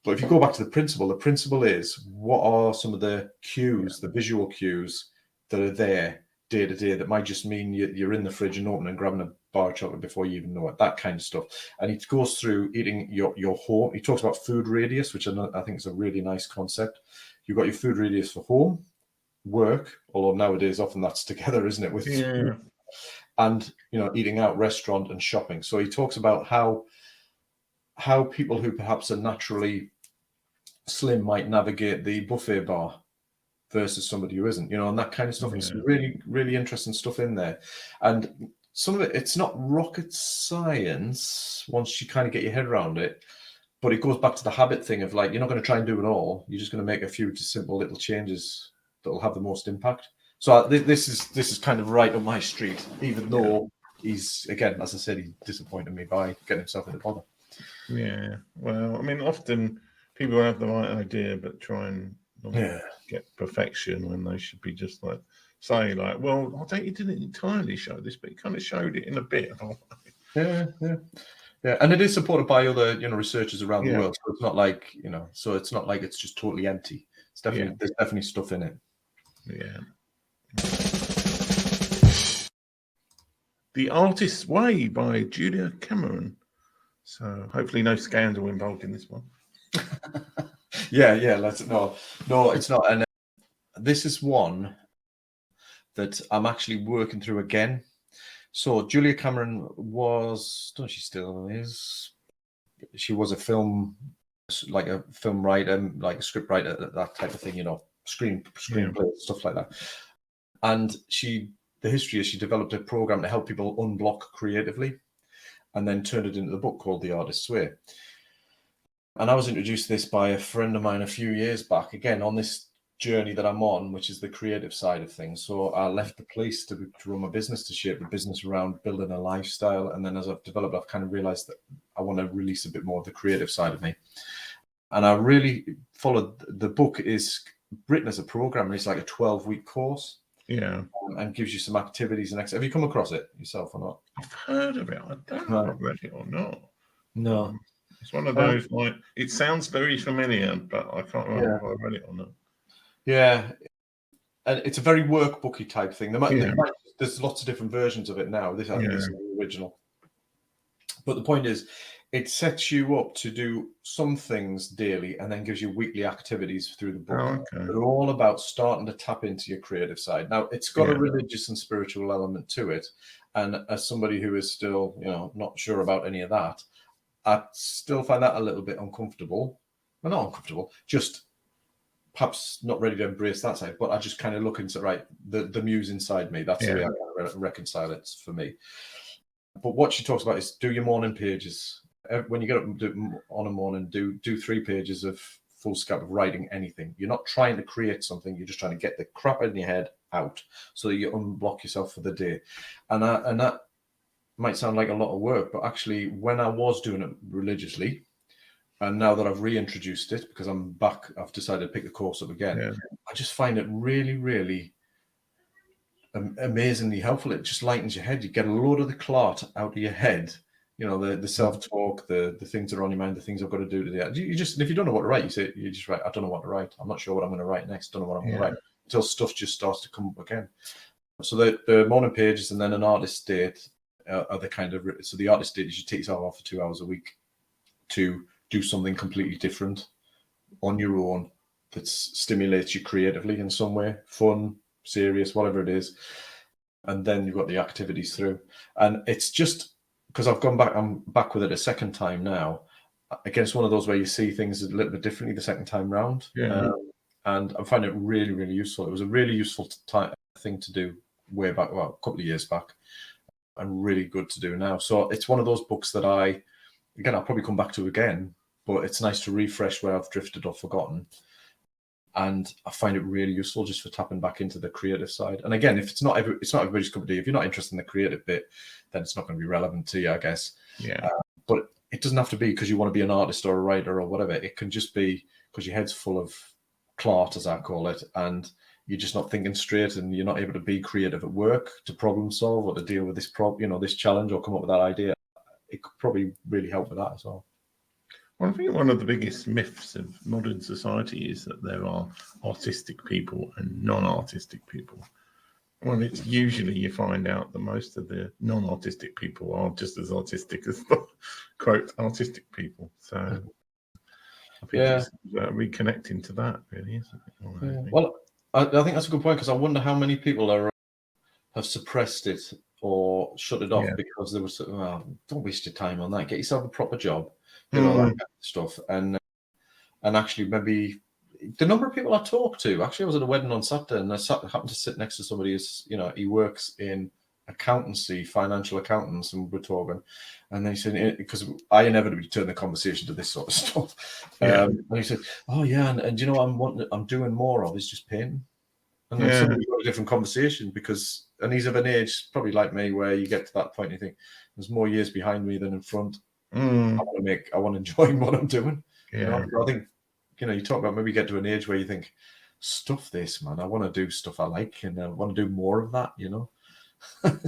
But if you go back to the principle is, what are some of the cues, the visual cues that are there day to day that might just mean you're in the fridge and opening and grabbing a bar of chocolate before you even know it, that kind of stuff. And it goes through eating your home. He talks about food radius, which I think is a really nice concept. You've got your food radius for home, work, although nowadays often that's together, isn't it, with food, and eating out, restaurant, and shopping. So he talks about how people who perhaps are naturally slim might navigate the buffet bar versus somebody who isn't, and that kind of stuff. It's really, really interesting stuff in there. And some of it, it's not rocket science once you kind of get your head around it, but it goes back to the habit thing of like, you're not going to try and do it all. You're just going to make a few simple little changes that will have the most impact. So this is kind of right up my street, even though he's, again, as I said, he disappointed me by getting himself into bother.
Yeah. Well, I mean, often people have the right idea, but try and get perfection when they should be just like, say, like, well, I think you didn't entirely show this, but you kind of showed it in a bit.
Yeah. And it is supported by other, researchers around the world. So it's not like, it's not like it's just totally empty. It's definitely, there's definitely stuff in it.
Yeah. The Artist's Way by Julia Cameron. So hopefully no scandal involved in this one.
Yeah. No, it's not. And this is one that I'm actually working through again. So Julia Cameron was, don't she still is? She was a film writer, like a script writer, that type of thing, screenplay, stuff like that. And the history is she developed a program to help people unblock creatively, and then turned it into the book called The Artist's Way. And I was introduced to this by a friend of mine a few years back, again, on this journey that I'm on, which is the creative side of things. So I left the police to run my business, to shape the business around building a lifestyle. And then as I've developed, I've kind of realized that I want to release a bit more of the creative side of me. And I really followed, the book is written as a program. It's like a 12-week course.
Yeah.
And gives you some activities. Have you come across it yourself or not?
I've heard of it. I don't know if I've read it or not.
No.
It's one of those, like, it sounds very familiar, but I can't remember if I read it or not.
Yeah. And it's a very workbooky type thing. There's lots of different versions of it now. I think this is the original. But the point is, it sets you up to do some things daily and then gives you weekly activities through the book.
Okay.
They're all about starting to tap into your creative side. Now, it's got a religious and spiritual element to it. And as somebody who is still, not sure about any of that, I still find that a little bit uncomfortable. Well, not uncomfortable, just perhaps not ready to embrace that side. But I just kind of look into, the muse inside me. That's the way I kind of reconcile it for me. But what she talks about is do your morning pages. When you get up on a morning, do 3 pages of full scope of writing anything. You're not trying to create something. You're just trying to get the crap in your head out so that you unblock yourself for the day. And that might sound like a lot of work, but actually when I was doing it religiously, and now that I've reintroduced it because I'm back, I've decided to pick the course up again. I just find it really, really amazingly helpful. It just lightens your head. You get a load of the clot out of your head. The self-talk, the things that are on your mind, the things I've got to do today. You just, if you don't know what to write, you just write, I don't know what to write. I'm not sure what I'm going to write next. Don't know what I'm going to write, until stuff just starts to come up again. So the morning pages and then an artist date are the kind of, so the artist date is you take yourself off for 2 hours a week to do something completely different on your own that stimulates you creatively in some way, fun, serious, whatever it is. And then you've got the activities through. And it's just, because I'm back with it a second time now. Again, it's one of those where you see things a little bit differently the second time round. And I find it really, really useful. It was a really useful thing to do way back, well, a couple of years back, and really good to do now. So it's one of those books that I'll probably come back to again, but it's nice to refresh where I've drifted or forgotten. And I find it really useful just for tapping back into the creative side. And again, if it's not everybody's cup of tea, if you're not interested in the creative bit, then it's not going to be relevant to you, I guess. But it doesn't have to be because you want to be an artist or a writer or whatever. It can just be because your head's full of clot, as I call it, and you're just not thinking straight, and you're not able to be creative at work to problem solve or to deal with this this challenge or come up with that idea. It could probably really help with that as well.
Well, I think one of the biggest myths of modern society is that there are artistic people and non-artistic people. Well, it's usually you find out that most of the non-autistic people are just as autistic as the quote autistic people. So I think it's reconnecting to that, really, isn't it?
Yeah. Well, I think that's a good point, because I wonder how many people have suppressed it or shut it off because they were sort of, oh, don't waste your time on that. Get yourself a proper job, that kind of stuff, and actually maybe. The number of people I talk to, actually, I was at a wedding on Saturday, and I happened to sit next to somebody who's, he works in accountancy, financial accountants, and we're talking, and then he said, because I inevitably turn the conversation to this sort of stuff, and he said, "Oh yeah, and you know, I'm doing more of is just painting," and then suddenly we've got a different conversation, because, and he's of an age probably like me, where you get to that point, and you think, there's more years behind me than in front. I want to enjoy what I'm doing. I think. You talk about maybe get to an age where you think, stuff this, man. I want to do stuff I like, and I want to do more of that,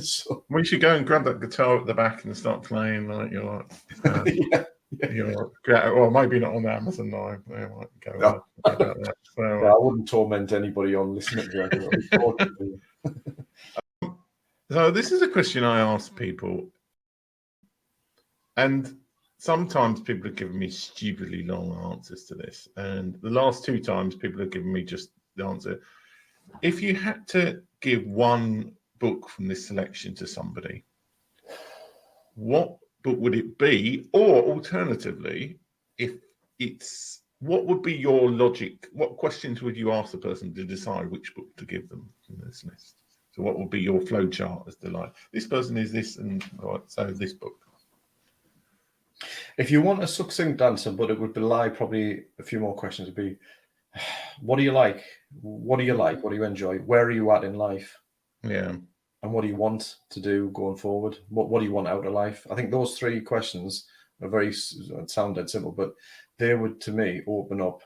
So
we should go and grab that guitar at the back and start playing like you're or maybe not on Amazon now. Go about that. So,
I wouldn't torment anybody on listening to it.
So this is a question I ask people, and sometimes people have given me stupidly long answers to this. And the last 2 times, people have given me just the answer. If you had to give one book from this selection to somebody, what book would it be? Or alternatively, what would be your logic? What questions would you ask the person to decide which book to give them from this list? So what would be your flow chart as to like, this person is this, and right, so this book.
If you want a succinct answer, but it would belie probably a few more questions, would be, what do you like? What do you like? What do you enjoy? Where are you at in life?
Yeah.
And what do you want to do going forward? What do you want out of life? I think those 3 questions are sound dead simple, but they would, to me, open up.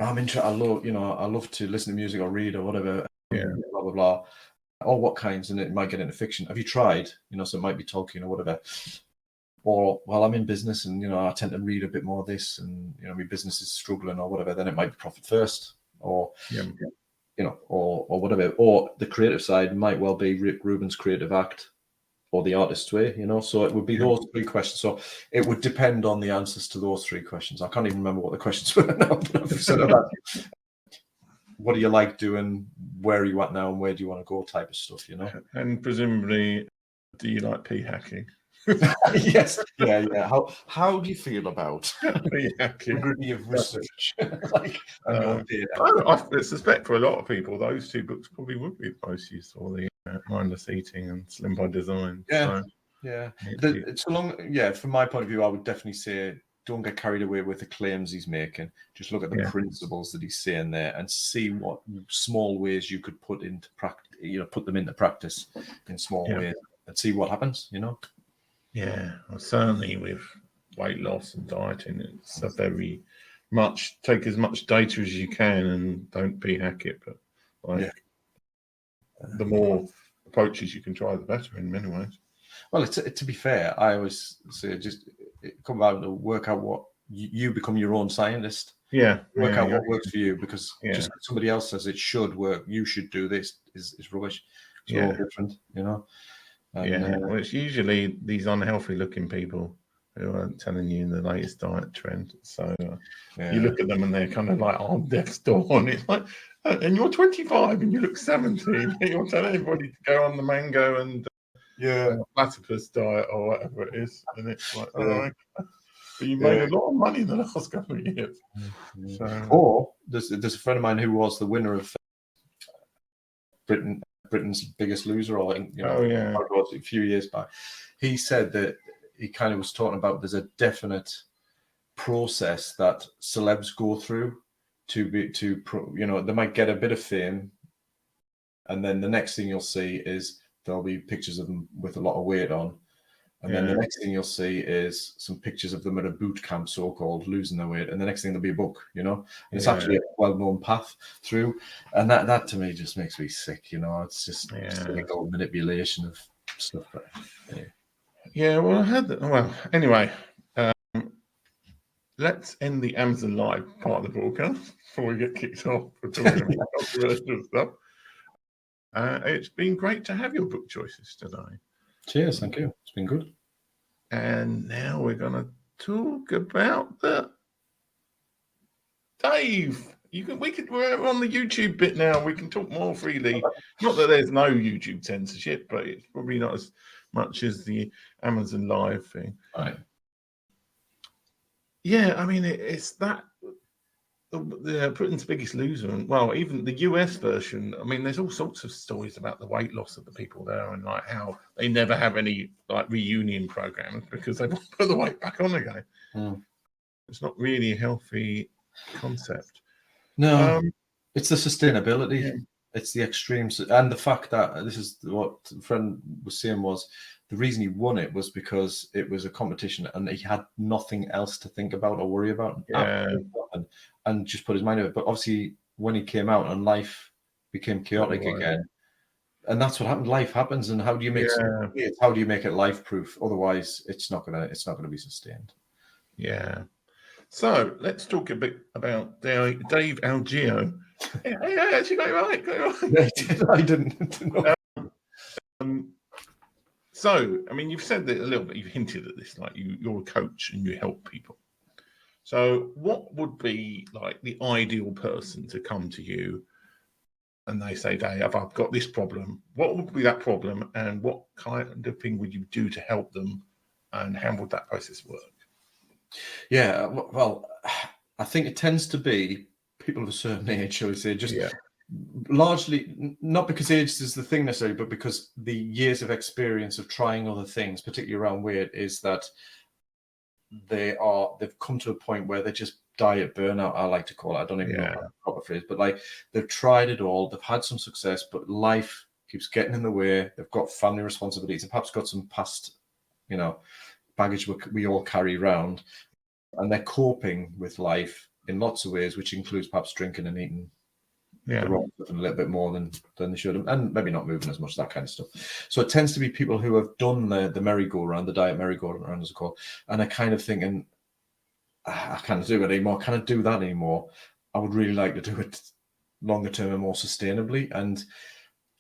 I'm interested. I love to listen to music or read or whatever.
Yeah.
Blah blah blah. Or what kinds? And it might get into fiction. Have you tried? So it might be Tolkien or whatever. Or, well, I'm in business, and I tend to read a bit more of this, and my business is struggling or whatever. Then it might be profit first, or or whatever. Or the creative side might well be Rubin's creative act, or the artist's way. So it would be those 3 questions. So it would depend on the answers to those 3 questions. I can't even remember what the questions were now. But I've said that. What do you like doing? Where are you at now, and where do you want to go? Type of stuff.
And presumably, do you like p-hacking?
Yes. Yeah. How do you feel about
p-hacking?
Integrity of research?
I suspect for a lot of people, those 2 books probably would be the most useful. The Mindless Eating and Slim by Design.
Yeah. It's from my point of view, I would definitely say, don't get carried away with the claims he's making. Just look at the principles that he's saying there, and see what small ways you could put into practice. Put them into practice in small ways, and see what happens.
Yeah, well, certainly with weight loss and dieting, it's a very much take as much data as you can and don't p-hack it. But the more approaches you can try, the better in many ways.
Well, to be fair, I always say just come out and work out what you become your own scientist. Work out what works for you, because just somebody else says it should work, you should do this is rubbish. It's all different, And,
well, it's usually these unhealthy-looking people who are telling you the latest diet trend. So you look at them and they're kind of like on death's door, and it's like, and you're 25 and you look 17. You're telling everybody to go on the mango and platypus diet or whatever it is, and it's like, but you made a lot of money in the last couple of years. So,
or there's a friend of mine who was the winner of Britain's Biggest Loser, or a few years back. He said that he kind of was talking about there's a definite process that celebs go through they might get a bit of fame, and then the next thing you'll see is there'll be pictures of them with a lot of weight on, and then the next thing you'll see is some pictures of them at a boot camp, so-called, losing their weight, and the next thing there'll be a book, and it's actually a well-known path through, and that to me just makes me sick. It's just cynical manipulation of stuff.
Well, anyway, let's end the Amazon Live part of the broadcast before we get kicked off for talking about controversial stuff. It's been great to have your book choices today.
Cheers, thank you. It's been good.
And now we're going to talk about the Dave. We're on the YouTube bit now. We can talk more freely. Not that there's no YouTube censorship, but it's probably not as much as the Amazon Live thing.
Right.
Yeah, I mean, it's that the Britain's Biggest Loser, and well, even the US version. I mean, there's all sorts of stories about the weight loss of the people there, and like how they never have any like reunion programs because they want to put the weight back on again. It's not really a healthy concept.
No, it's the sustainability.
Yeah.
It's the extremes, and the fact that this is what the friend was saying was the reason he won it was because it was a competition and he had nothing else to think about or worry about, and just put his mind over it. But obviously, when he came out and life became chaotic again, and that's what happened. Life happens, and how do you make it life proof? Otherwise, it's not gonna be sustained.
Yeah. So let's talk a bit about Dave Algeo. Yeah, actually got it right.
I didn't know.
So, I mean, you've said that a little bit. You've hinted at this, like you're a coach and you help people. So, what would be like the ideal person to come to you and they say, Dave, I've got this problem. What would be that problem, and what kind of thing would you do to help them, and how would that process work?
Yeah, well, I think it tends to be people of a certain age, shall we say, just largely not because age is the thing necessarily, but because the years of experience of trying other things, particularly around weight, is that they've come to a point where they're just diet burnout, I like to call it. I don't even know the proper phrase, but like they've tried it all, they've had some success, but life keeps getting in the way. They've got family responsibilities, they've perhaps got some past, baggage we all carry around, and they're coping with life in lots of ways, which includes perhaps drinking and eating the wrong stuff and a little bit more than they should have, and maybe not moving as much, that kind of stuff. So it tends to be people who have done the merry-go-round, the diet merry-go-round as it's called, and are kind of thinking, I can't do it anymore, I can't do that anymore. I would really like to do it longer term and more sustainably, and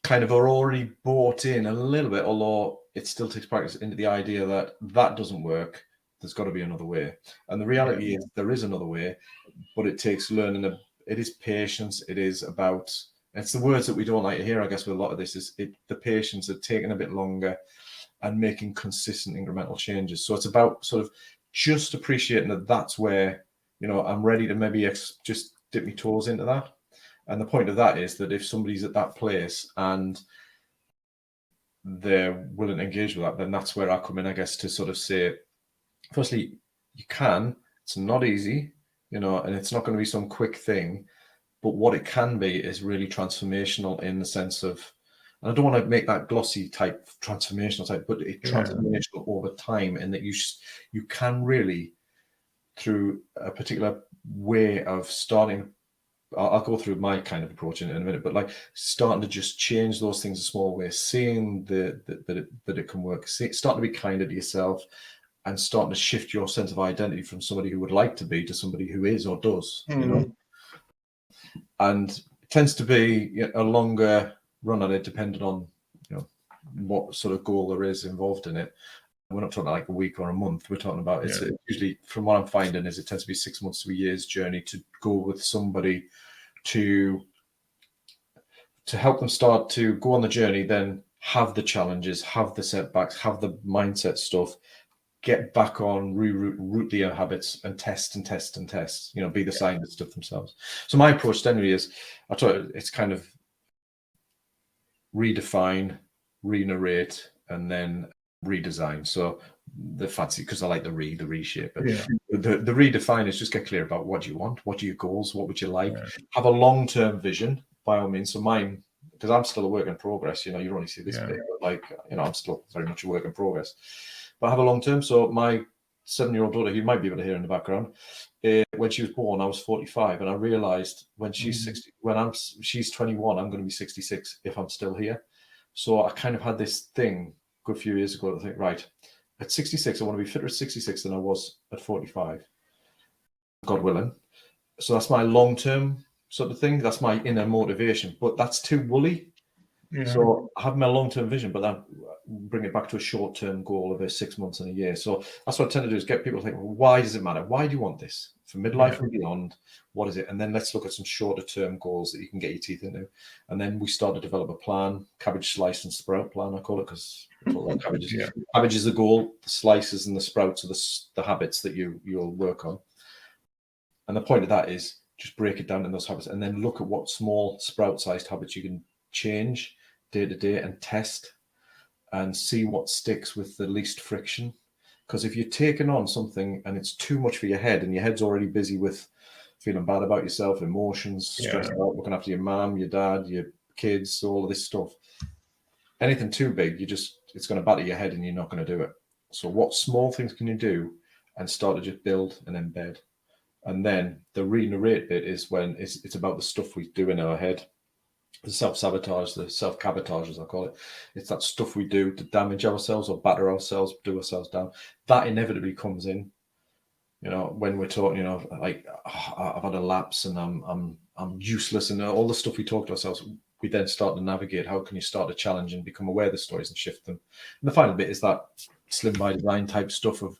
kind of are already bought in a little bit, although it still takes practice, into the idea that that doesn't work. There's got to be another way. And the reality is there is another way, but it takes learning. It is patience. It is about, it's the words that we don't like to hear, I guess, with a lot of this, is the patience of taking a bit longer and making consistent incremental changes. So it's about sort of just appreciating that that's where, I'm ready to maybe just dip my toes into that. And the point of that is that if somebody's at that place and they're willing to engage with that, then that's where I come in, I guess, to sort of say, firstly, you can. It's not easy, and it's not going to be some quick thing. But what it can be is really transformational in the sense of, and I don't want to make that glossy type, transformational type, but it's transformational over time, in that you can really, through a particular way of starting. I'll go through my kind of approach in a minute, but like starting to just change those things in small ways, seeing that it can work, starting to be kinder to yourself, and starting to shift your sense of identity from somebody who would like to be to somebody who is or does, And it tends to be a longer run at it, depending on what sort of goal there is involved in it. We're not talking like a week or a month. We're talking about it's usually, from what I'm finding, is it tends to be 6 months to a year's journey to go with somebody to help them start to go on the journey, then have the challenges, have the setbacks, have the mindset stuff, get back on, root their habits, and test, be the scientists of themselves. So my approach generally is, it's kind of redefine, re-narrate, and then redesign. So the fancy, because I like the reshape. But the redefine is just get clear about what you want, what are your goals, what would you like, have a long-term vision, by all means. So mine, because I'm still a work in progress, you only see this bit, but like, I'm still very much a work in progress. But I have a long term. So my 7-year-old daughter, you might be able to hear in the background, when she was born, I was 45, and I realized when she's 60, she's 21, I'm going to be 66 if I'm still here. So I kind of had this thing a good few years ago to think, right, at 66, I want to be fitter at 66 than I was at 45, God willing. So that's my long term sort of thing. That's my inner motivation. But that's too woolly.
Yeah.
So having my long-term vision, but then bring it back to a short-term goal of a 6 months and a year. So that's what I tend to do, is get people to think, well, why does it matter? Why do you want this? For midlife and beyond, what is it? And then let's look at some shorter-term goals that you can get your teeth into. And then we start to develop a plan, cabbage slice and sprout plan, I call it, because cabbages.
Yeah.
Cabbage is the goal, the slices and the sprouts are the habits that you'll work on. And the point of that is just break it down in those habits and then look at what small sprout-sized habits you can change day to day and test and see what sticks with the least friction. Because if you're taking on something and it's too much for your head and your head's already busy with feeling bad about yourself, emotions, stressed out, looking after your mom, your dad, your kids, all of this stuff, anything too big, it's going to batter your head and you're not going to do it. So what small things can you do and start to just build and embed? And then the re-narrate bit is when it's about the stuff we do in our head. The self-sabotage, the self-cabotage, as I call it. It's that stuff we do to damage ourselves or batter ourselves, do ourselves down. That inevitably comes in, when we're talking, like, I've had a lapse and I'm useless, and all the stuff we talk to ourselves. We then start to navigate. How can you start to challenge and become aware of the stories and shift them? And the final bit is that slim by design type stuff of,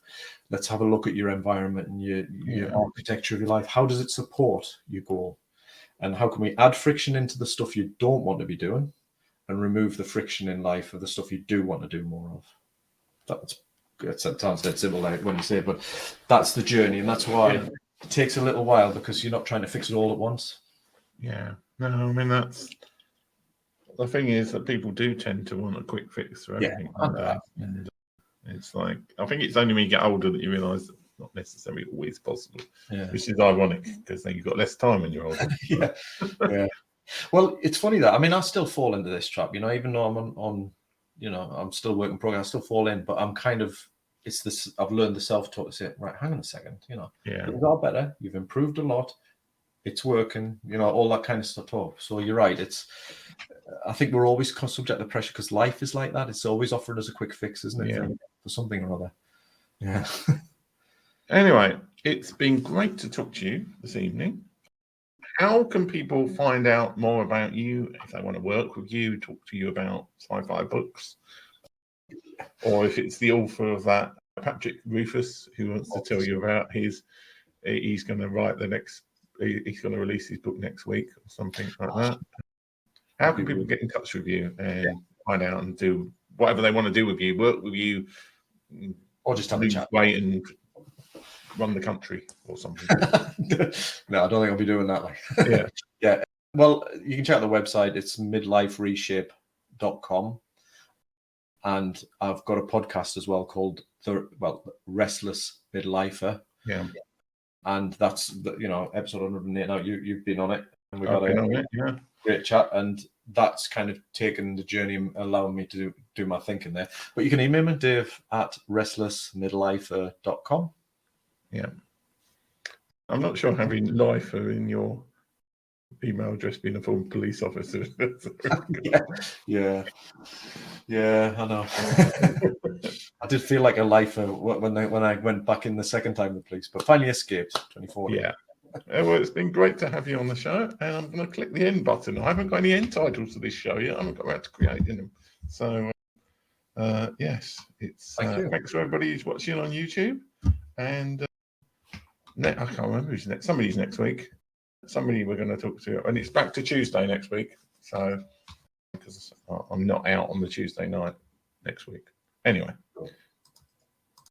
let's have a look at your environment and your architecture of your life. How does it support your goal? And how can we add friction into the stuff you don't want to be doing and remove the friction in life of the stuff you do want to do more of? That sounds dead simple when you say it, but that's the journey. And that's why it takes a little while, because you're not trying to fix it all at once.
Yeah. No, I mean, that's the thing, is that people do tend to want a quick fix for everything. And it's like, I think it's only when you get older that you realise that it's not necessarily always possible, which is ironic, because then you've got less time when you're older.
Yeah. Well, it's funny that, I mean, I still fall into this trap, even though I'm on I'm still working progress, I still fall in, but I'm kind of, it's this, I've learned the self-talk to say, right, hang on a second, things are better, you've improved a lot, it's working, all that kind of stuff. So you're right, I think we're always subject to pressure because life is like that. It's always offering us a quick fix, isn't it? For something or other. Yeah.
Anyway, it's been great to talk to you this evening. How can people find out more about you if they want to work with you, talk to you about sci-fi books? Or if it's the author of that, Patrick Rothfuss, who wants to tell you about he's going to write he's going to release his book next week or something like that. How can people get in touch with you and find out and do whatever they want to do with you, work with you,
or just have a chat,
weight and run the country or something?
No, I don't think I'll be doing that. Yeah. Well, you can check out the website. It's midlifereshape.com. And I've got a podcast as well called Restless Midlifer.
Yeah.
And that's episode 108 now. You've been on it, and we've had
a
great chat, and that's kind of taken the journey and allowing me to do my thinking there. But you can email me, Dave, at restlessmidlifer.com.
Yeah. I'm not sure having lifer in your email address being a former police officer.
Yeah, I know. I did feel like a lifer when I went back in the second time with police, but finally escaped 2040.
Yeah. Well, it's been great to have you on the show, and I'm going to click the end button. I haven't got any end titles to this show yet. I haven't got around to creating them. So, yes, thanks to everybody who's watching on YouTube. And I can't remember who's next. Somebody's next week. Somebody we're going to talk to, and it's back to Tuesday next week. So, because I'm not out on the Tuesday night next week. Anyway.